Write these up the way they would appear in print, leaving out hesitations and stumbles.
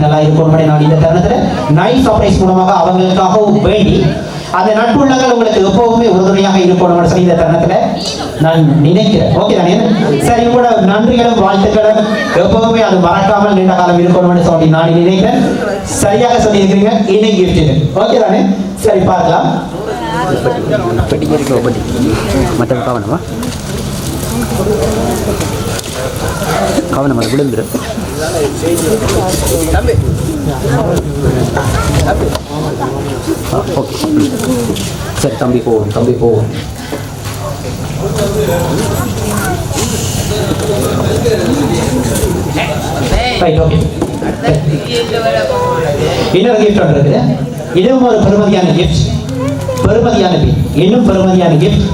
நல்லா இருக்கணும். நான் இந்த தருணத்தில் நைட் சர்ப்ரைஸ் மூலமாக அவங்களுக்காகவும் வேண்டி அந்த நட்புள்ளங்கள் உங்களுக்கு எப்பவுமே உறுதுணையாக இருக்கணும்னு சொல்லி இந்த தருணத்தில் நான் நினைக்கிறேன். ஓகே தானே? சரி, உங்களோட நன்றிகளும் வாழ்த்துக்களும் எப்பவுமே அது மறக்காமல் நீண்ட காலம் இருக்கணும்னு சொல்லி நான் நினைக்கிறேன். சரியாக சொல்லி இருக்கிறீங்க. இன்னும் கிஃப்ட் இது. ஓகே தானே? சரி, பார்க்கலாம். கவனம் விழுந்துரு. சரி, தம்பி போவோம். இன்னொரு கிஃப்ட் ஒன்று இருக்குது. இதுவும் ஒரு பெருமதியான கிஃப்ட். இன்னும் பெருமதியான கிஃப்ட்.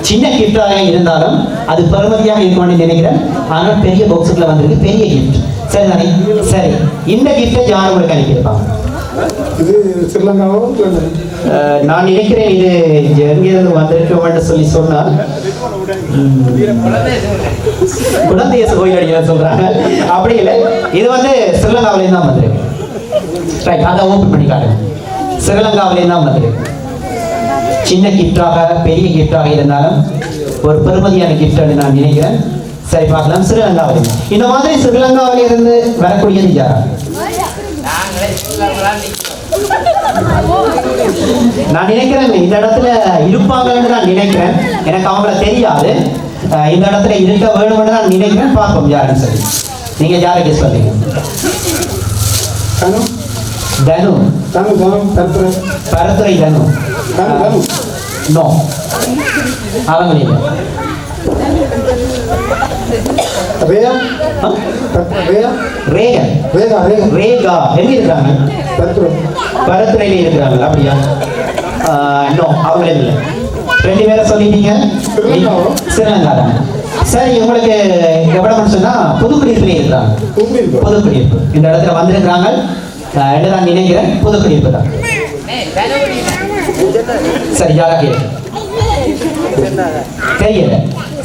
சின்ன கிஃப்டாக இருந்தாலும் அது பெருமதியாக இருக்கும்னு நினைக்கிறேன். ஆனால் பெரிய பாக்ஸுக்குள்ள வந்திருக்கு பெரிய கிஃப்ட். சரி தானே? சரி, இந்த கிஃப்டை யார் உங்களுக்கு அனுப்பியிருப்பாங்க? இது ஸ்ரீலங்காவோ? நான் நினைக்கிறேன் இது எங்கிருந்து வந்திருக்கோம்னு சொல்லி சொன்னால் குழந்தைய கோயில் அடிக்க சொல்றாங்க. அப்படி இல்லை, இது ஸ்ரீலங்காவிலேருந்து தான் வந்திருக்கு. ரைட், அதை ஓப்பன் பண்ணி காட்டுங்க. ஸ்ரீலங்காவிலேருந்து தான் வந்திருக்கு. சின்ன கிஃப்டாக பெரிய கிஃப்டாக இருந்தாலும் ஒரு பெருமதியான கிஃப்ட் நான் நினைக்கிறேன். சரி, பார்க்கலாம். ஸ்ரீலங்காவில் இந்த மாதிரி ஸ்ரீலங்காவில் இருந்து வரக்கூடியது யாரா? நான் நினைக்கிறேன் இந்த இடத்துல இருப்பாங்கன்னு நான் நினைக்கிறேன். எனக்கு அவங்கள தெரியாது. இந்த இடத்துல இருக்க வேணும்னு நான் நினைக்கிறேன். பார்ப்போம் யாருன்னு சொல்லி. நீங்க யாரை கெஸ் பண்ணீங்க? தனு. பரத்துறை தனு. நோ, அவங்க இல்லை. ரேகா எங்க இருக்காங்க? பரத்துறையில இருக்கிறாங்க. அப்படியா? நோ, அவங்களே இல்லை. ரெண்டு பேரை சொல்லிட்டீங்க. ஸ்ரீலங்கா தான். சரி, உங்களுக்கு எவ்வளவு சொன்னா புதுக்குடியிருப்புல இருக்கிறாங்க. புதுக்குடியிருப்பு இந்த இடத்துல வந்திருக்கிறாங்க என்று நான் நினைக்கிறேன். புதுக்குடியிருப்பு தான். சரி, யாரா தெரியல.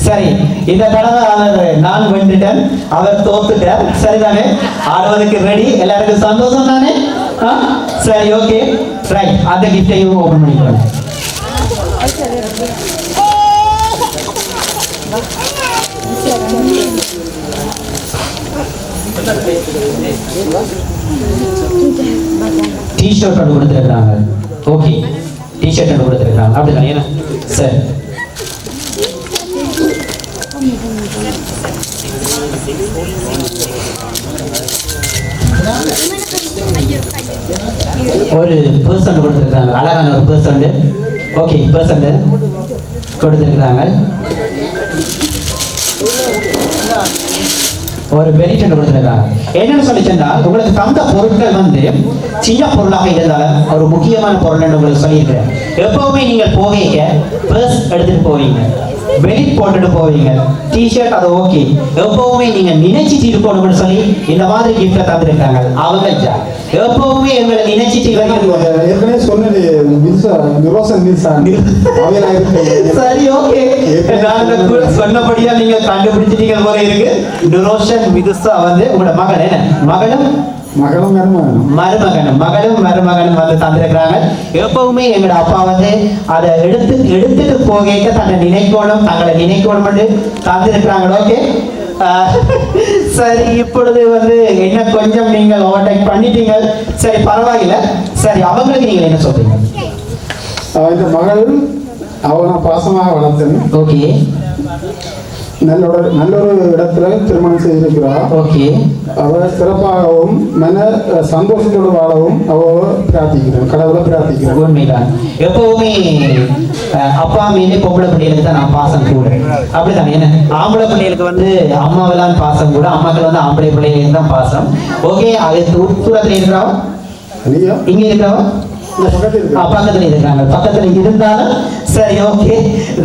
சரி, இந்த தடவை அவர் நான் வென்றுட்டேன், அவர் தோத்துட்டார். சரிதானே? ஆடுவதற்கு ரெடி. எல்லாருக்கும் சந்தோஷம் தானே? சரி, ஓகே, ரைட். அந்த கிஃப்டையும் ஓபன் பண்ணிக்கலாம். டிஷர்ட் ஒன்று கொடுத்துருக்குறாங்க. ஓகே, டிஷர்ட் ஒன்று கொடுத்துருக்குறாங்க. அப்படிதானே? ஏன்னா சரி, ஒரு பர்சன் கொடுத்துருக்காங்க. அழகான ஒரு பர்சன். ஓகே, பர்சன் கொடுத்துருக்குறாங்க. ஒரு பெனிஃபிட் கொடுத்துருக்காங்க. என்னன்னு சொல்லி சொன்னால் உங்களுக்கு தந்த பொருட்கள் சின்ன பொருளாக இருந்தாலும் ஒரு முக்கியமான பொருள் உங்களுக்கு சொல்லியிருக்கிறேன். எப்பவுமே நீங்கள் போவீங்க பர்ஸ் எடுத்துட்டு போவீங்க, பெல்ட் போட்டுட்டு போவீங்க, டிஷர்ட், அது ஓகே. எப்பவுமே நீங்க நினைச்சிட்டு இருக்கணும்னு சொல்லி இந்த மாதிரி கிஃப்ட தந்துருக்காங்க. அவங்க எப்பவுமே எங்களை நினைச்சிட்டு ஏற்கனவே சொன்னது. சரி, ஓகே, சொன்னபடியா நீங்க கண்டுபிடிச்சிட்டீங்க போல இருக்கு. நிரோஷன் விதுசா உங்களோட மகன் என்ன? மகளும் மருமகனும் தந்திருக்கிறாங்க. எப்பவுமே எங்களோட அப்பா அதை எடுத்துட்டு போக தன்னை நினைக்கணும், தங்களை நினைக்கணும் தந்திருக்கிறாங்க. ஓகே, சரி, இப்பொழுது என்ன கொஞ்சம் நீங்கள் ஓவர்டேக் பண்ணிட்டீங்க. சரி, பரவாயில்ல. சரி, அவங்களுக்கு நீங்க என்ன சொல்றீங்க? இந்த மகள் அவனை பாசமாக வளர்த்தேன். ஓகே, நல்லொரு இடத்துல திருமணம் செய்திருக்கிறார். ஓகே, அவ சிறப்பாகவும் மன சந்தோஷத்தோடு வாழவும் அவ பிரார்த்திக்கிறேன், கடவுளை பிரார்த்திக்கிறேன். உண்மைதான். எப்பவுமே அப்பா மீது பொம்பளை பிள்ளைகளுக்கு தான் நான் பாசம் கூட. அப்படித்தானே? என்ன ஆம்பளை பிள்ளைகளுக்கு அம்மாவெல்லாம் பாசம் கூட, அம்மாக்கள் ஆம்பளை பிள்ளைகளுக்கு தான் பாசம். ஓகே, அது தூரத்துல இருக்கிறாவா? இங்க இருக்கிறாவா? பக்கத்துல இருக்காங்க. பக்கத்துல இருந்தாலும் சரி ஓகே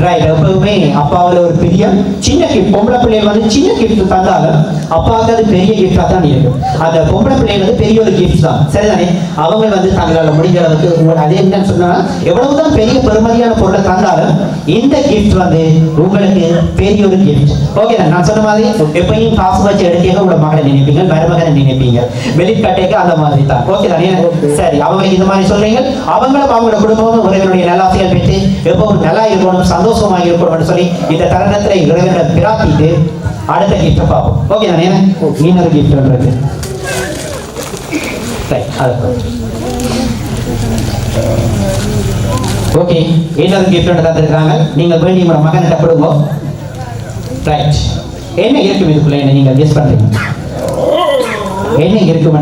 ரைட். எப்பவுமே அப்பாவில் ஒரு பெரிய சின்ன கிஃப்ட், பொம்பளை பிள்ளைகள் வந்து சின்ன கிஃப்ட் தந்தாலும் அப்பாவுக்கு அது பெரிய கிஃப்டா தான் இருக்கும். அந்த பொம்பளை பிள்ளைகள் வந்து பெரிய ஒரு கிஃப்ட் தான், சரிதானே? அவங்க வந்து தங்களால் முடிஞ்ச அளவுக்கு உங்களுக்கு அதே என்னன்னு சொன்னா எவ்வளவுதான் பெரிய பெருமதியான பொருளை தந்தாலும் இந்த கிஃப்ட் வந்து உங்களுக்கு பெரிய ஒரு கிஃப்ட். ஓகே நான் சொன்ன மாதிரி எப்பயும் காசு வச்சு எடுக்க உங்களோட மகளை நினைப்பீங்க, மருமகனை நினைப்பீங்க, வெளிக்கட்டைக்கு அந்த மாதிரி தான். ஓகே தானே? சரி, அவங்களுக்கு இந்த மாதிரி சொல்றீங்க, அவங்களும் அவங்களோட குடும்பமும் இறைவனுடைய நல்லாசிகள் பெற்று எப்பவும் நல்லா இருக்கணும், சந்தோஷமா இருக்கணும்னு சொல்லி இந்த தருணத்துல இறைவனை பிரார்த்திட்டு அடுத்த கிஃப்ட் பார்ப்போம். ஓகே தானே? இன்னொரு கிஃப்ட் இருக்கு. ஓகே, இன்னொரு கிஃப்ட் தந்திருக்காங்க. நீங்க வேண்டிய உங்களோட மகன்கிட்ட கொடுங்க. ரைட், என்ன இருக்கும் இதுக்குள்ள? என்ன நீங்க கெஸ் பண்றீங்க? என்ன இருக்கும்?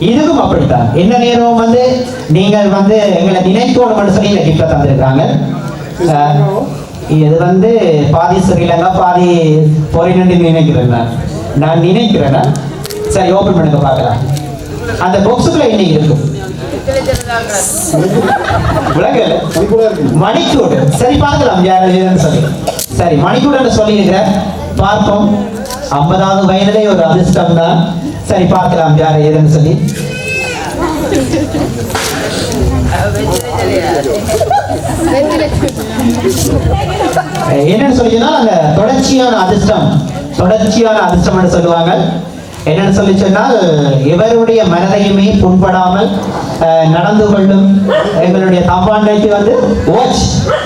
இதுக்கும் அப்படித்தான். என்ன நேரம் வந்து நீங்கள் வந்து எங்களை நினைக்கணும் சொல்லி இந்த கிஃப்ட் தந்திருக்காங்க. இது வந்து பாதி ஸ்ரீலங்கா பாதி பொறினு நினைக்கிறேன். நான் நினைக்கிறேன்னா சரி, ஓபன் பண்ணுங்க பார்க்கலாம். அந்த பாக்ஸுக்குள்ள என்ன இருக்கும்? மணிக்கூடு. சரி பார்க்கலாம் யாருன்னு சொல்லி. சரி, மணிக்கூடு சொல்லி இருக்கிறேன், பார்ப்போம். 50வது வயதிலே ஒரு அதிர்ஷ்டம் தான். சரி பார்க்கலாம் யார் ஏதுன்னு சொல்லி. என்னன்னு சொல்லிச்சுன்னா அந்த தொடர்ச்சியான அதிர்ஷ்டம் சொல்லுவாங்க. என்னன்னு சொல்லி சொன்னால் இவருடைய மனதையுமே புண்படாமல் நடந்து கொள்ளும் எங்களுடைய தம்பாண்டைக்கு வந்து வாட்ச்,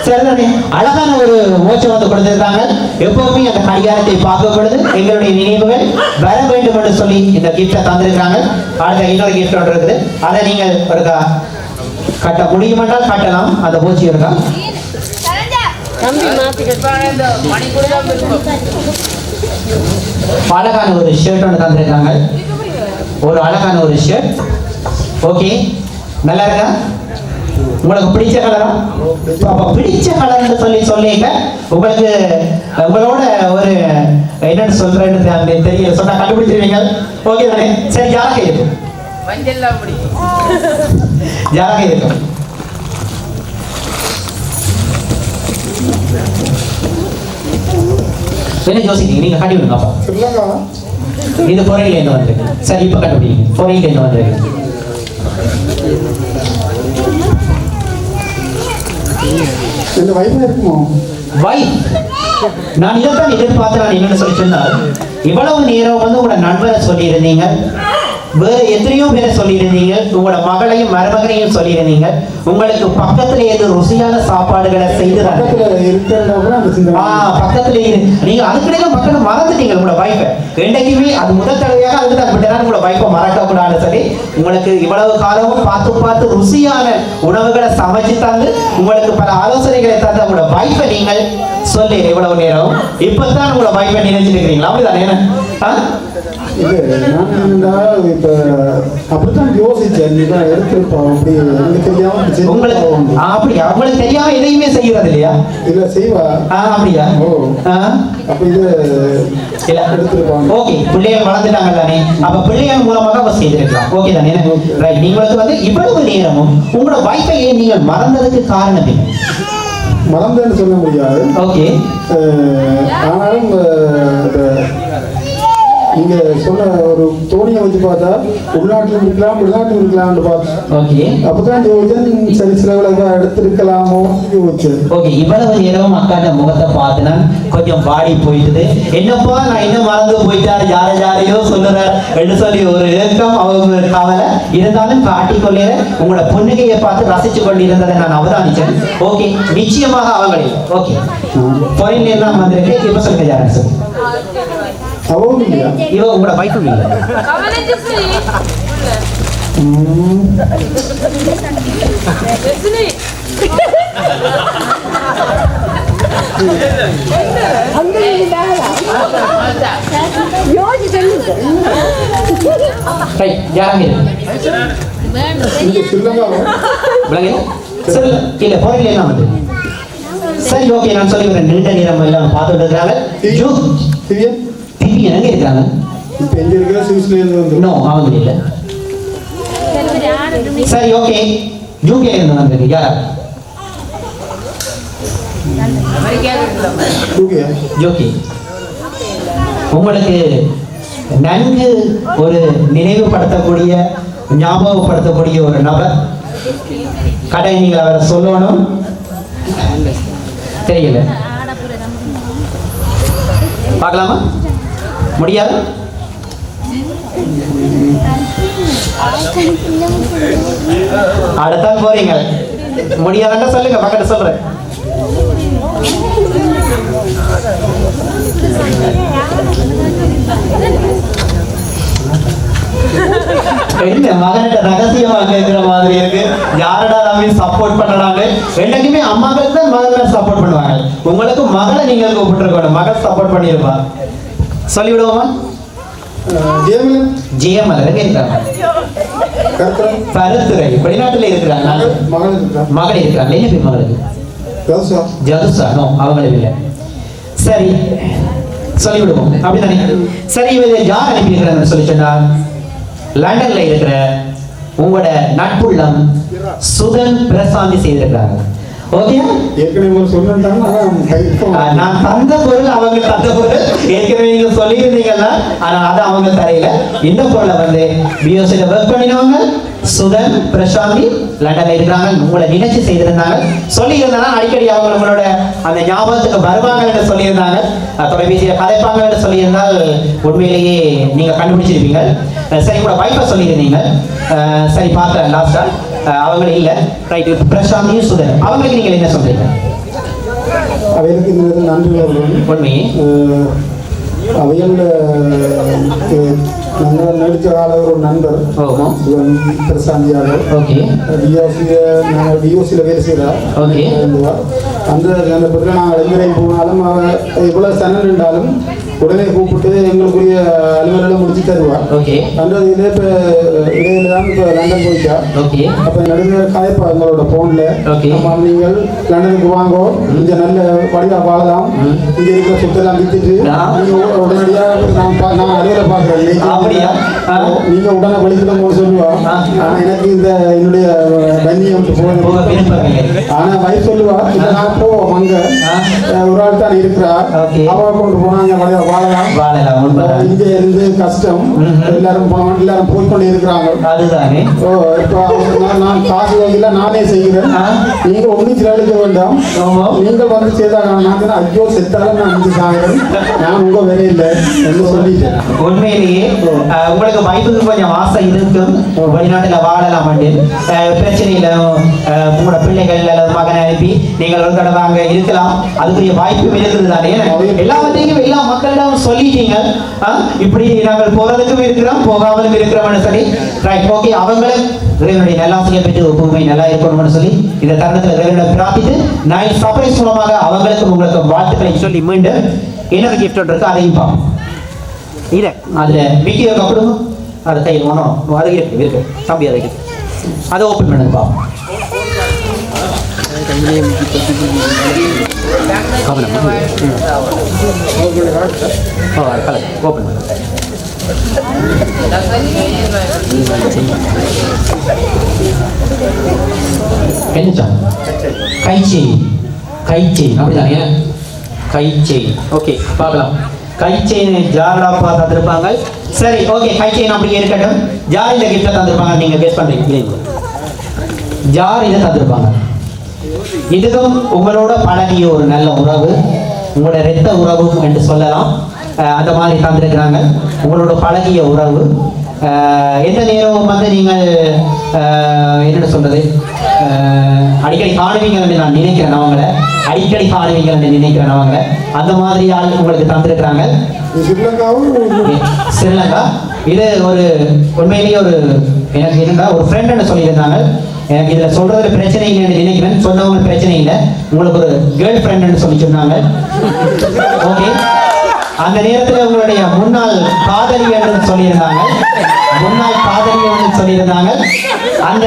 சரிதானே? அழகான ஒரு வாட்சை வந்து கொடுத்திருக்காங்க. எப்பவுமே அந்த கடிகாரத்தை பார்க்கும் பொழுது எங்களுடைய நினைவுகள் வர வேண்டும் என்று சொல்லி இந்த கிஃப்டை தந்திருக்காங்க. அடுத்த இன்னொரு கிஃப்ட் ஒன்று இருக்குது, அதை நீங்கள் ஒரு கட்ட முடியுமென்றால் கட்டலாம். அந்த பூச்சி இருக்கா? அழகான ஒரு ஷர்ட் ஒன்று தந்திருக்காங்க. ஒரு அழகான ஒரு ஷர்ட். ஓகே, நல்லா இருக்கா? உங்களுக்கு பிடிச்ச கலரா? அப்ப பிடிச்ச கலர்னு சொல்லிக்க உங்களுக்கு உங்களோட ஒரு என்னன்னு சொல்றேன்னு தெரியல, சொன்னா கண்டுபிடிச்சிருவீங்க. ஓகே தானே? சரி, யாராக இருக்கும்? யாராக இருக்கும்? என்ன யோசிக்கிறீங்க? நீங்க கண்டுபிடிங்க. அப்பா இது பொறையில என்ன வந்திருக்கு? சரி, இப்ப கண்டுபிடிங்க. பொறையில என்ன வந்திருக்கு? இந்த வைஃப் இருக்குமோ? வைஃப். நான் இதைத்தான் எதிர்பார்த்து நான் என்னன்னு சொல்லி சொன்னால், இவ்வளவு நேரம் வந்து உங்களோட நண்பரை சொல்லியிருந்தீங்க, வேற எத்தனையோ பேரை சொல்லியிருந்தீங்க, உங்களோட மகளையும் மருமகனையும் சொல்லியிருந்தீங்க, உங்களுக்கு பக்கத்துல ஏதோ ருசியான சாப்பாடுகளை செய்து பக்கத்துல நீங்க அதுக்கிடையில மக்கள் மறந்துட்டீங்க உங்களோட வைஃபை. என்றைக்குமே அது முதல் தடவையாக அதுக்கு தான் விட்டுறாங்க உங்களோட வைஃபை மறக்க கூடாதுன்னு சொல்லி உங்களுக்கு இவ்வளவு காலமும் பார்த்து ருசியான உணவுகளை சமைச்சு தந்து உங்களுக்கு பல ஆலோசனைகளை தந்து உங்களோட வைஃபை நீங்கள் சொல்லி இவ்வளவு நேரம் இப்பதான் உங்களோட வைஃபை நினைச்சிருக்கிறீங்களா? அப்படிதானே? இப்ப அப்படித்தான் யோசிச்சேன். எடுத்திருப்போம் அப்படி எனக்கு தெரியாம. அப்படியா? உங்களுக்கு தெரியாம எதையுமே செய்யறது இல்லையா? இல்ல செய்வா. அப்படியா? அப்ப இது எடுத்திருப்பாங்க. ஓகே, பிள்ளைகள் வளர்ந்துட்டாங்க தானே, அப்ப பிள்ளைகள் மூலமாக அவ செய்திருக்கலாம். ஓகே தானே? ரைட். நீங்களுக்கு வந்து இவ்வளவு நேரமும் உங்களோட வைஃபையை நீங்கள் மறந்ததுக்கு காரணம் என்ன? மறந்தேன்னு சொல்ல முடியாது. ஓகே, ஆனாலும் நீங்க சொன்ன ஒரு தோணியை வச்சு பார்த்தா உள்நாட்டிலும் இருக்கலாம் வெளிநாட்டிலும் இருக்கலாம்னு பார்த்தேன். ஓகே, அப்பதான் யோசிச்சேன் சரி சில விலக எடுத்திருக்கலாமோ யோசிச்சேன். ஓகே, இவ்வளவு நேரம் அக்காண்ட முகத்தை பார்த்தனா கொஞ்சம் பாடி போயிட்டுது. என்னப்பா நான் இன்னும் மறந்து போயிட்டாரு, யாரையோ சொல்லுறார் என்று சொல்லி ஒரு ஏக்கம் அவங்க கவலை இருந்தாலும் காட்டிக்கொள்ளே உங்களோட புன்னகையை பார்த்து ரசிச்சு கொண்டிருந்ததை நான் அவதானிச்சேன். ஓகே, நிச்சயமாக அவங்களே. ஓகே, பொருள் என்ன வந்திருக்கு இப்ப சொல்லுங்க யாரும் சொல்லு. அவவும் இல்லையா? இவ உங்களோட வைஃபும் இல்லை. சரி, ஓகே, நான் சொல்லிக்கிறேன். நீண்ட நேரம் எல்லாம் பார்த்துட்டு இருக்காங்க. எங்க இருக்காங்க? இப்ப எங்க இருக்கிற சுவிஸ்லேருந்து வந்து நோ, அவங்க இல்ல. சரி, ஓகே, யூகே இருந்து வந்திருக்கு. யாரா? ஓகே ஜோக்கி உங்களுக்கு நன்கு ஒரு நினைவுபடுத்தக்கூடிய ஞாபகப்படுத்தக்கூடிய ஒரு நபர் கடை நீங்கள் அவரை சொல்லணும் தெரியல பார்க்கலாமா முடியாது அடுத்தான் போறீங்க முடியாதுன்னா சொல்லுங்க பக்கத்துல சொல்றேன் என்ன மகன்கிட்ட ரகசியமா கேட்கிற மாதிரி இருக்கு யாரடா தம்பி சப்போர்ட் பண்றாங்க என்னைக்குமே அம்மாக்களுக்கு தான் மகன்கள் சப்போர்ட் பண்ணுவாங்க உங்களுக்கு மகளை நீங்க கூப்பிட்டுருக்கணும் மகள் சப்போர்ட் பண்ணிருப்பா சொல்லிவிடுவோமா ஜெயமலர் கேட்கிறாங்க பருத்துறை வெளிநாட்டுல இருக்கிறாங்க மகள் இருக்கிறாங்க என்ன பேர் மகளுக்கு ஜதுசா நோ அவங்களுக்கு இல்லை சரி சொல்லிவிடுவோம் அப்படித்தானே சரி இவங்க யார் அனுப்பியிருக்கிறாங்கன்னு சொல்லி சொன்னா லண்டன்ல இருக்கிற உங்களோட நட்புள்ளம் சுதன் பிரசாந்தி செய்திருக்கிறாங்க ஓகே நான் தந்த பொருள் அவங்க தந்த பொருள் ஏற்கனவே நீங்க சொல்லியிருந்தீங்கன்னா ஆனா அது அவங்க தரையில இந்த பொருளை வந்து பிஓசில ஒர்க் பண்ணினவங்க சுதன் பிரசாந்தி லண்டன்ல இருக்கிறாங்க உங்களை நினைச்சு செய்திருந்தாங்க சொல்லியிருந்தாங்க அடிக்கடி அவங்களோட அந்த ஞாபகத்துக்கு வருவாங்கன்னு சொல்லியிருந்தாங்க தொலைபேசியில கதைப்பாங்கன்னு சொல்லியிருந்தால் உண்மையிலேயே நீங்க கண்டுபிடிச்சிருப்பீங்க சரி கூட வைஃபை சொல்லியிருந்தீங்க சரி பார்த்தேன் லாஸ்டா அவங்க இல்ல ரைட் பிரசாந்தியும் சுதன் அவங்களுக்கு நீங்க என்ன சொல்றீங்க அவைகளுக்கு இந்த நன்றி உண்மையே அவையில் நாங்கள் நடித்த கால ஒரு நண்பர் பிரசாந்தியாக ஓகே நாங்கள் டிஓசியில் வேலை செய்கிறார் அந்த பற்றில் நாங்கள் எங்கேயும் போனாலும் எவ்வளோ சனல் இருந்தாலும் உடனே கூப்பிட்டு எங்களுக்குரிய அலுவலகம் முடிச்சு தருவார் அந்த இதில் இப்போ இடையில தான் இப்போ லண்டன் போயிட்டா அப்போ நடுவில் கதைப்பா எங்களோட ஃபோனில் நீங்கள் லண்டனுக்கு வாங்கோ இங்கே நல்ல வழியாக வாழலாம் இங்கே இருக்கிற சொத்தெல்லாம் வித்துட்டு நீங்கள் உடனடியாக நான் அலுவலை பார்க்குறேன் நீங்கள் உடனே வலிக்கணும்னு சொல்லுவா ஆனால் எனக்கு இந்த என்னுடைய கண்ணியம் ஆனால் வயசு சொல்லுவா இல்லை நான் போவோம் அங்கே ஒரு ஆள் தான் இருக்கிறா அவ கொண்டு போனாங்க வாழலாம் இங்க இருந்து கஷ்டம் எல்லாரும் எல்லாரும் போய்கொண்டே இருக்கிறாங்க அதுதானே நான் காசு வாங்கல நானே செய்கிறேன் நீங்க ஒன்றும் செலவழிக்க வேண்டாம் நீங்கள் வந்து செய்தாங்க ஐயோ செத்தாலும் நான் இங்கே சாகிறேன் நான் உங்க வேலை இல்லை என்று சொல்லிட்டேன் உண்மையிலேயே உங்களுக்கு வாய்ப்புக்கு கொஞ்சம் ஆசை இருக்கும் வெளிநாட்டுல வாழலாம் பிரச்சனை இல்லை உங்களோட பிள்ளைகள் அல்லது மகனை அனுப்பி நீங்கள் ஒரு தடவை அங்க இருக்கலாம் அதுக்குரிய வாய்ப்பு இருக்குது தானே எல்லாவற்றையும் எல்லா மக்களிடம் சொல்லிட்டீங்க இப்படி நாங்கள் போறதுக்கும் இருக்கிறோம் போகாமலும் இருக்கிறோம்னு சொல்லி ரைட் ஓகே அவங்களும் இறைவனுடைய நல்லாசிரியர் பெற்று ஒப்புமை நல்லா இருக்கணும்னு சொல்லி இந்த தருணத்தில் இறைவனை பிரார்த்தித்து நான் சர்ப்ரைஸ் மூலமாக அவங்களுக்கும் உங்களுக்கு வாழ்த்துக்களை சொல்லி மீண்டும் இன்னொரு கிஃப்ட் இருக்கு அதையும் பார்ப்போம் இல்லை அதுல வீடியோ கொடுங்க அதை கையில் ஒன்றும் அது இருக்கு தம்பி அதை அதை ஓப்பன் பண்ணுங்க பார்ப்போம் ஓப்பன் என்ன கைச்செயின் அப்படிதானே கைச்செயின் ஓகே பார்க்கலாம் கைச்செயின் ஜாரடாப்பா தந்திருப்பாங்க சரி ஓகே கைச்செயின் அப்படி இருக்கட்டும் ஜார் இந்த கிஃப்ட்டை தந்திருப்பாங்க நீங்க கெஸ் பண்றீங்க ஜார் இதை தந்திருப்பாங்க இதுவும் உங்களோட பழகிய ஒரு நல்ல உறவு உங்களோட இரத்த உறவு என்று சொல்லலாம் அந்த மாதிரி தந்திருக்கிறாங்க உங்களோட பழகிய உறவு எந்த நேரம் வந்து நீங்கள் என்ன சொல்றது அடிக்கடி காணுவீங்கன்னு நான் நினைக்கிறேன் அவங்கள அடிக்கடி காணுவீங்கன்னு நினைக்கிறேன் அவங்க அந்த மாதிரி ஆள் உங்களுக்கு தந்திருக்கிறாங்க ஸ்ரீலங்கா இது ஒரு உண்மையிலேயே ஒரு எனக்கு இருந்தா ஒரு ஃப்ரெண்டுன்னு சொல்லியிருந்தாங்க எனக்கு இதுல சொல்றதுல பிரச்சனை இல்லைன்னு நினைக்கிறேன் சொன்னவங்க பிரச்சனை இல்லை உங்களுக்கு ஒரு கேர்ள் ஃப்ரெண்டுன்னு சொல்லி சொன்னாங்க ஓகே அந்த நேரத்தில் உங்களுடைய முன்னாள் காதலி என்று சொல்லியிருந்தாங்க முன்னாள் காதலி என்று சொல்லியிருந்தாங்க அந்த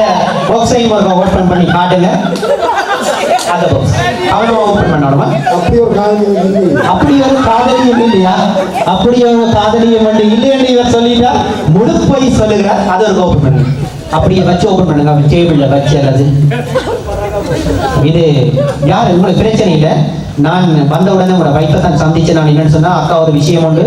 பாக்ஸையும் ஒரு ஓப்பன் பண்ணி காட்டுங்க அந்த பாக்ஸ் அவனும் ஓப்பன் பண்ணணுமா அப்படி ஒரு காதலியும் இல்லையா அப்படி ஒரு காதலியும் வந்து இல்லைன்னு இவர் சொல்லிட்டா முழுப்பை சொல்லுகிறார் அதை ஒரு ஓப்பன் பண்ணுங்க அப்படியே வச்சு ஓப்பன் பண்ணுங்க அவன் டேபிள்ல வச்சு அல்லது இது யாரு உங்களுக்கு பிரச்சனை இல்லை நான் வந்த உடனே உங்களோட வைஃபை தான் சந்திச்சு நான் என்னன்னு சொன்னா அக்கா ஒரு விஷயம் உண்டு,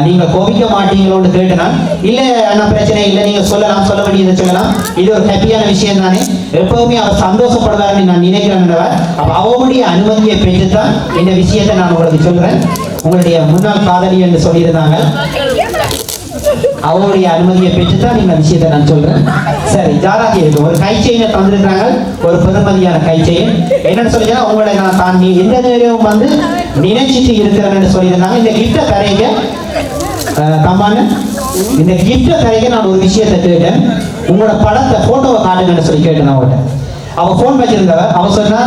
நீங்க கோபிக்க மாட்டீங்களோன்னு கேட்டு நான் இல்ல என்ன பிரச்சனை இல்லை, நீங்க சொல்லலாம், சொல்ல வேண்டியதை சொல்லலாம், இது ஒரு ஹாப்பியான விஷயம் தானே, எப்பவுமே அவர் சந்தோஷப்படுவாருன்னு நான் நினைக்கிறேன். அப்ப அவருடைய அனுமதியை பெற்றுத்தான் இந்த விஷயத்தை நான் உங்களுக்கு சொல்றேன். உங்களுடைய முன்னாள் காதலி என்று சொல்லியிருந்தாங்க, அவருடைய அனுமதியை பெற்றுத்தான் இந்த விஷயத்தை நான் சொல்றேன். சரி, ஜாராகி இருக்கு, ஒரு கை செயினை தந்திருக்கிறாங்க, ஒரு பெருமதியான கை செயின். என்னன்னு சொல்லிச்சா உங்களை நான் தான் எந்த நேரம் வந்து நினைச்சிட்டு இருக்கிறேன்னு சொல்லியிருந்தாங்க. இந்த கிஃப்டை தரைங்க தம்மான, இந்த கிஃப்டை தரைங்க நான் ஒரு விஷயத்தை கேட்டேன், உங்களோட படத்தை போட்டோவை காட்டுங்கன்னு சொல்லி கேட்டேன். அவட்ட அவ போன் வச்சிருந்தவ, அவ சொன்னா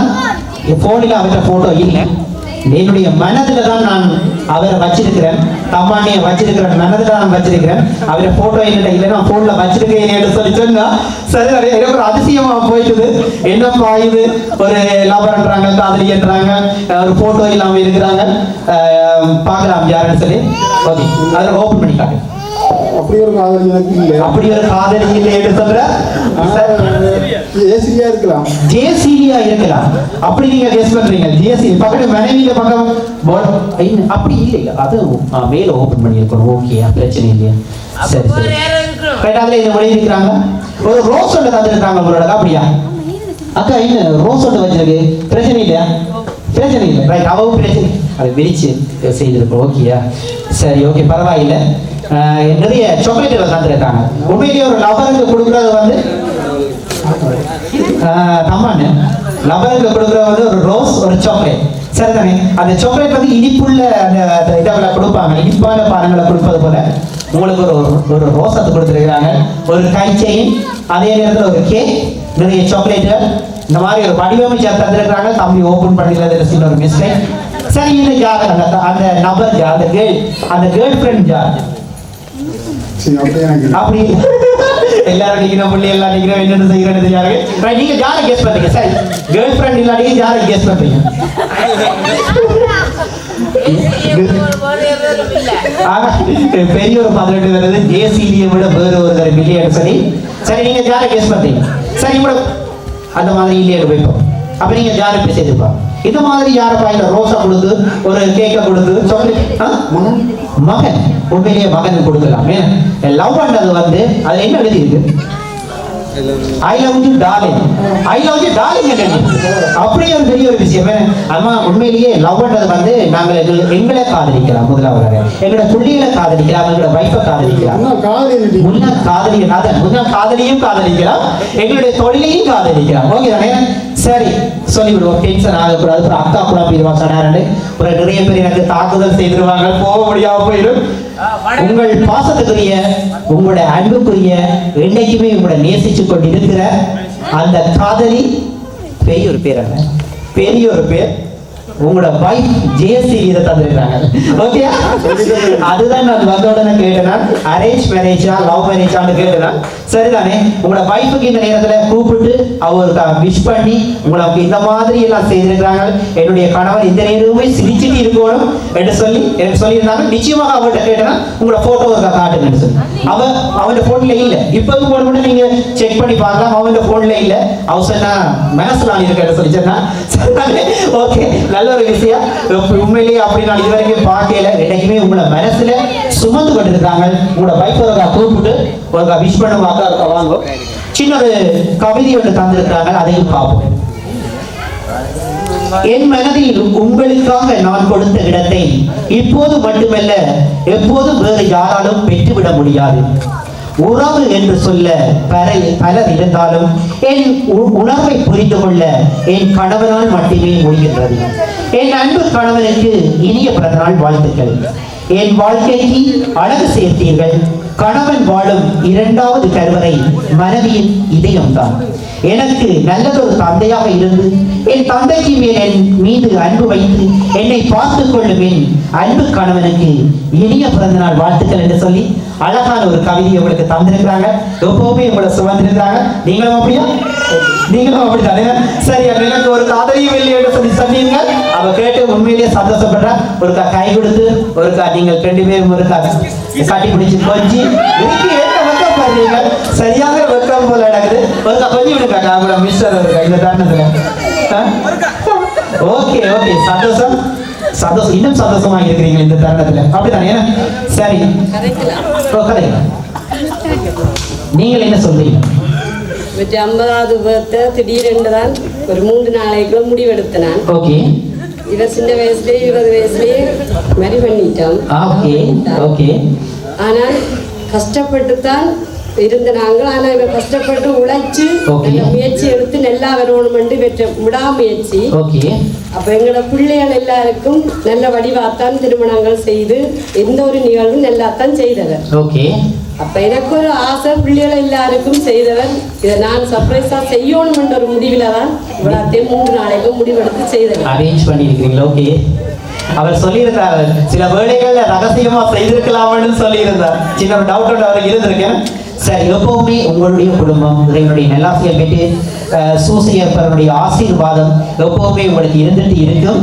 போனில் அவற்ற போட்டோ இல்லை, என்னுடைய மனதுல தான் நான் அவரை வச்சிருக்கிறேன், தம்மாண்ணியை வச்சிருக்கிறேன், மனதுல நான் வச்சிருக்கிறேன், அவரை போட்டோ என்கிட்ட இல்லை, நான் போன்ல வச்சிருக்கேன் சொல்லி சொன்னா சரி, எனக்கு ஒரு அதிசயமா போயிட்டுது. என்னப்பா இது, ஒரு லவர்ன்றாங்க, காதலின்றாங்க, ஒரு போட்டோ இல்லாம இருக்கிறாங்க, பார்க்கலாம் யாருன்னு சொல்லி. ஓகே, அதில் ஓப்பன் பண்ணி காட்டு. அப்படி ஒரு காதலி எனக்கு இல்லை. அப்படி ஒரு காதலி இல்லை என்று சொல்ற, ஜெயசீலியா இருக்கலாம், ஜெயசீலியா இருக்கலாம். அப்படி நீங்க கெஸ் பண்றீங்க. ஜெயசீலி பக்கத்து மனைவியில பக்கம் அப்படி இல்லை, அது மேல ஓபன் பண்ணி இருக்கணும். ஓகே, பிரச்சனை இல்லையா? சரி சரி, அதுல இந்த மொழி இருக்கிறாங்க. ஒரு ரோஸ் ஒன்று தந்துருக்காங்க உங்களோட, அப்படியா அக்கா? இன்னும் ரோஸ் ஒன்று வச்சிருக்கு, பிரச்சனை இல்லையா? பிரச்சனை இல்லை, ரைட். அவவும் பிரச்சனை அதை விரிச்சு செய்திருக்கோம். ஓகேயா? சரி, ஓகே, பரவாயில்லை. நிறைய சாக்லேட்டுகள் தந்துருக்காங்க. உண்மையிலேயே ஒரு லவருக்கு கொடுக்குறது வந்து தம்மான்னு லவருக்கு கொடுக்குறது வந்து ஒரு ரோஸ், ஒரு சாக்லேட், சரிதானே? அந்த சாக்லேட் வந்து இனிப்புள்ள அந்த இதை கொடுப்பாங்க, இனிப்பான பானங்களை கொடுப்பது போல உங்களுக்கு ஒரு ரோஸத்தை கொடுத்துருக்காங்க, ஒரு கை செயின், அதே நேரத்தில் ஒரு கேக், நிறைய சாக்லேட்டுகள், இந்த மாதிரி ஒரு வடிவமைச்சா தந்துருக்காங்க. தம்பி ஓபன் பண்ணல சின்ன ஒரு மிஸ்டேக். சரி, இது யார் அந்த நபர், யார் அந்த கேர்ள் ஃப்ரெண்ட் யார்? அப்படி எல்லாரும் நிக்கிறோம், பிள்ளை எல்லாம் நிக்கிறோம், என்னென்ன செய்யறேன்னு யாரு? நீங்க யாரை கெஸ் பண்றீங்க? சரி, கேர்ள் ஃப்ரெண்ட் இல்லாட்டி யாரை கெஸ் பண்றீங்க? பெரிய ஒரு 18 வருது, ஜேசிலியை விட வேற ஒரு மில்லியன். சரி சரி, நீங்க யாரை கெஸ் பண்றீங்க? சரி, கூட அந்த மாதிரி இல்லையா வைப்போம். அப்ப நீங்க யாரை போய் செய்திருப்பாங்க? இந்த மாதிரி யாரை பாயில ரோஸா கொடுத்து, ஒரு கேக்க கொடுத்து, சாக்லேட், மகன், உண்மையிலேயே மகன் கொடுக்கலாம். லவ் பண்றது வந்து அதுல என்ன எழுதி இருக்கு? I love you darling, I love you darling. அப்படியே ஒரு பெரிய ஒரு விஷயம். அம்மா, உண்மையிலேயே லவ் பண்றது வந்து நாங்கள் எங்களை காதலிக்கலாம், முதலாவது எங்களோட புள்ளிகளை காதலிக்கலாம், எங்களோட வைஃபை காதலிக்கலாம், முன்னாள் காதலியும் காதலிக்கலாம், எங்களுடைய தொழிலையும் காதலிக்கலாம். ஓகே தானே? சரி, சொல்லிவிடுவோம், டென்ஷன் ஆகக்கூடாது. அப்புறம் அக்கா கூட போயிடுவா சடாரண்டு, ஒரு நிறைய பேர் எனக்கு தாக்குதல் செய்திருவாங்க, போக முடியாம போயிடும். உங்கள் பாசத்துக்குரிய, உங்களுடைய அன்புக்குரிய, என்னைக்குமே உங்களை நேசிச்சு கொண்டு இருக்கிற அந்த காதலி, பெரிய ஒரு பேர், அல்ல பெரிய ஒரு பேர், உங்களோட வைஃப் ஜெயஸ்ரீ இதை தந்துருக்காங்க. ஓகே, அதுதான் நான் வந்த உடனே கேட்டேன், அரேஞ்ச் மேரேஜா லவ் மேரேஜான்னு கேட்டேன். சரிதானே? உங்களோட வைஃபுக்கு இந்த நேரத்தில் கூப்பிட்டு அவருக்கு விஷ் பண்ணி உங்களுக்கு இந்த மாதிரி எல்லாம் செய்திருக்கிறாங்க, என்னுடைய கணவர் இந்த நேரமே சிரிச்சுட்டு இருக்கணும் என்று சொல்லி எனக்கு சொல்லியிருந்தாங்க. நிச்சயமாக அவர்கிட்ட கேட்டேன்னா உங்களோட போட்டோ இருக்கா காட்டுங்கன்னு சொல்லி, அவன் போன்ல இல்லை, இப்போது போன மட்டும் நீங்க செக் பண்ணி பார்க்கலாம், அவன் போன்ல இல்லை. அவ சொன்னா மனசுல இருக்கேன்னு சொல்லி சொன்னா. ஓகே, நல்ல ஒரு விஷயம். உண்மையிலேயே அப்படி நான் இதுவரைக்கும் பார்க்கல. என்னைக்குமே உங்களை மனசுல சுமந்து கொண்டிருக்காங்க. உங்களோட வைஃப் கூப்பிட்டு ஒரு விஷ் பண்ணுவாங்க. வாங்க, சின்ன ஒரு கவிதை ஒன்று தந்திருக்கிறாங்க, அதையும் பார்ப்போம். என் மனதில் உங்களுக்காக நான் கொடுத்த இடத்தை இப்போது மட்டுமல்ல எப்போதும் வேறு யாராலும் பெற்றுவிட முடியாது. உறவு என்று சொல்ல பலர் இருந்தாலும் என் உணர்வை புரிந்து கொள்ள என் கணவனால் மட்டுமே முடிகின்றது. என் அன்பு கணவனுக்கு இனிய பிறந்தநாள் வாழ்த்துக்கள். என் வாழ்க்கைக்கு அழகு சேர்த்தீர்கள். கணவன் வாழும் இரண்டாவது கருவறை மனைவியின் இதயம்தான். எனக்கு நல்லதொரு தந்தையாக இருந்து என் தந்தைக்கு மேல் என் மீது அன்பு வைத்து என்னை பார்த்துக் கொள்ளும் என் அன்பு கணவனுக்கு இனிய பிறந்தநாள் வாழ்த்துக்கள் என்று சொல்லி அழகான ஒரு கவிதையை உங்களுக்கு தந்திருக்கிறாங்க. எப்பவுமே உங்களை சுமந்திருக்கிறாங்க. நீங்களும் அப்படியா? நீங்களும் அப்படித்தானே? சரி, எனக்கு ஒரு காதலியும் இல்லை என்று சொல்லி சொன்னீங்க. அவ கேட்டு உண்மையிலேயே சந்தோஷப்படுற. ஒருக்கா கை கொடுத்து, ஒருக்கா நீங்கள் 2 பேரும் ஒருக்கா கட்டி பிடிச்சு கொஞ்சி வெக்கப்படுறீங்க. சரியாக வெக்கம் போல நடக்குது. ஒருக்கா கொஞ்சம் விடுங்க. மிஸ்டர் இருக்கா இந்த தருணத்துல ஓகே ஓகே சந்தோஷம் சந்தோஷம் இன்னும் சந்தோஷமா இருக்கிறீங்க இந்த தருணத்துல அப்படிதானே சரி கதைக்கலாம் நீங்கள் என்ன சொல்றீங்க 50வது பேர்த்த திடீரென்று தான் ஒரு 3 நாளைக்குள்ள முடிவெடுத்தனான் ஓகே இவர் சின்ன வயசுலயே 20 வயசுலயே மேரி பண்ணிட்டோம் ஓகே ஓகே ஆனால் கஷ்டப்பட்டு தான் இருந்த நாங்கள் ஆனால் இவர் கஷ்டப்பட்டு உழைச்சு முயற்சி எடுத்து நல்லா வரணும்னு பெற்ற விடாமுயற்சி ஓகே அப்ப எங்களோட பிள்ளைகள் எல்லாருக்கும் நல்ல வடிவாத்தான் திருமணங்கள் செய்து எந்த ஒரு நிகழ்வும் நல்லாத்தான் செய்தவர் ஓகே அப்ப எனக்கு ஒரு ஆசை பிள்ளைகள் எல்லாருக்கும் செய்தவர் இதை நான் சர்ப்ரைஸா செய்யணும்ன்ற ஒரு முடிவில் தான் இவ்வளோத்தையும் 3 நாளைக்கு முடிவெடுத்து செய்தவர் அரேஞ்ச் பண்ணியிருக்கிறீங்களா ஓகே அவர் சொல்லியிருந்தார் சில வேலைகள்ல ரகசியமா செய்திருக்கலாம்னு சொல்லியிருந்தார் சின்ன ஒரு டவுட் அவர் இருந்திருக்கேன் சரி எப்பவுமே உங்களுடைய குடும்பம் இறைவனுடைய நல்லாசியல் பெற்று சூசையப்பனுடைய ஆசீர்வாதம் எப்பவுமே உங்களுக்கு இருந்துட்டு இருக்கும்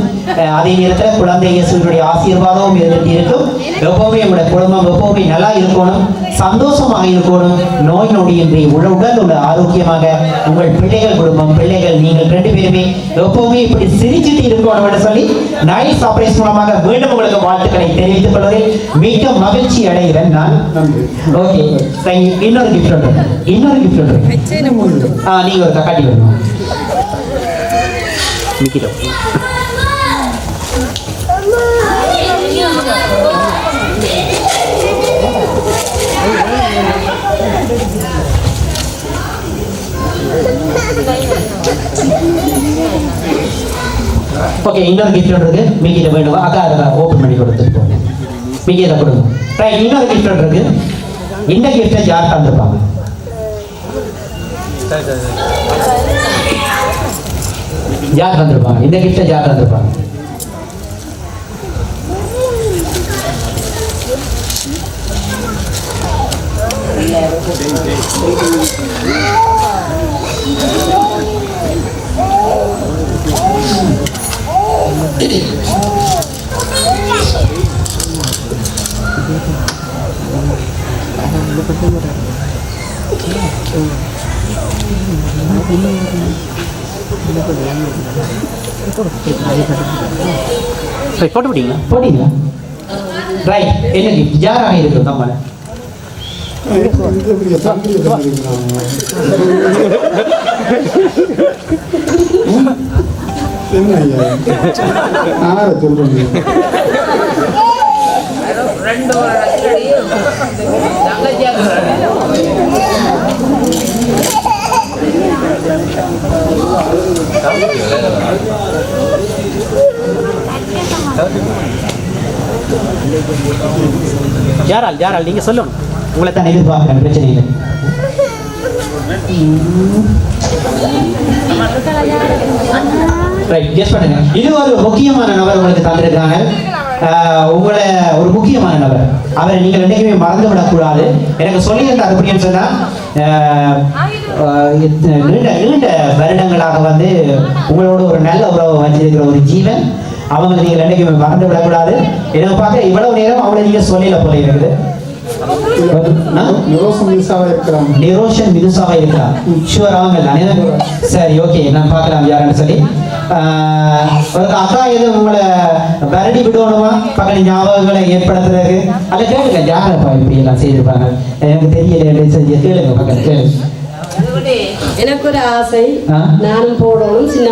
அதே நேரத்தில் குழந்தை இயேசுவினுடைய ஆசீர்வாதமும் இருந்துட்டு இருக்கும் எப்பவுமே உங்களுடைய குடும்பம் எப்பவுமே நல்லா இருக்கணும் சந்தோஷமாக இருக்கணும் நோய் நொடியின்றி உடல் உள்ள ஆரோக்கியமாக உங்கள் பிள்ளைகள் குடும்பம் பிள்ளைகள் நீங்கள் 2 பேருமே எப்பவுமே இப்படி சிரிச்சுட்டு இருக்கணும்னு சொல்லி நைட் சர்ப்ரைஸ் மூலமாக மீண்டும் உங்களுக்கு வாழ்த்துக்களை தெரிவித்துக் கொள்வதில் மிக மகிழ்ச்சி அடைகிறேன் நான் ஓகே இன்னொரு கிஃப்ட் உண்டு நீங்க ஒரு காட்டி வரணும் ஓகே இன்னொரு கிஃப்ட் இருக்கு மிகிட்ட வேணும் அக்கா அதை ஓப்பன் பண்ணி கொடுத்துட்டு போங்க மிகிட்ட கொடுங்க ரைட் இன்னொரு கிஃப்ட் இருக்கு இந்த கிஃப்ட்டை யார் தந்திருப்பாங்க யார் தந்திருப்பாங்க இந்த கிஃப்ட்டை யார் தந்திருப்பாங்க போட்டு விட்டீங்களா போட்டீங்களா ரைட் என்ன கிஃப்ட் யாராக இருக்கும் நம்ம யாரால் நீங்க சொல்லணும் உங்களை தான் எதிர்பார்க்கிறேன் பிரச்சனை இல்லை ரைட் கெஸ் பண்ணுங்க இது ஒரு முக்கியமான நபர் உங்களுக்கு தந்திருக்காங்க உங்களை ஒரு முக்கியமான நபர் அவரை நீங்கள் என்றைக்குமே மறந்து விடக்கூடாது எனக்கு சொல்லியிருந்தார் அப்படின்னு சொன்னா நீண்ட வருடங்களாக வந்து உங்களோட ஒரு நல்ல உறவை வச்சிருக்கிற ஒரு ஜீவன் அவங்க நீங்கள் என்றைக்குமே மறந்து விடக்கூடாது எனக்கு பார்க்க இவ்வளவு நேரம் அவங்கள நீங்க சொல்லல போல இருக்குது நிரோஷன் மிதுசாவா இருக்கிறான் ஷுவர் அவங்க சரி ஓகே நான் பார்க்கலாம் யாருன்னு சொல்லி ஒரு அக்கா எது உங்களை வரடி விடணுமா பக்கத்து ஞாபகங்களை ஏற்படுத்துறதுக்கு அதை கேளுங்க யாரப்பா இப்படி எல்லாம் செய்திருப்பாங்க எனக்கு தெரியல செஞ்சு கேளுங்க பக்கத்து கேளுங்க எனக்கு ஒரு ஆசை நானும் போடணும் சின்ன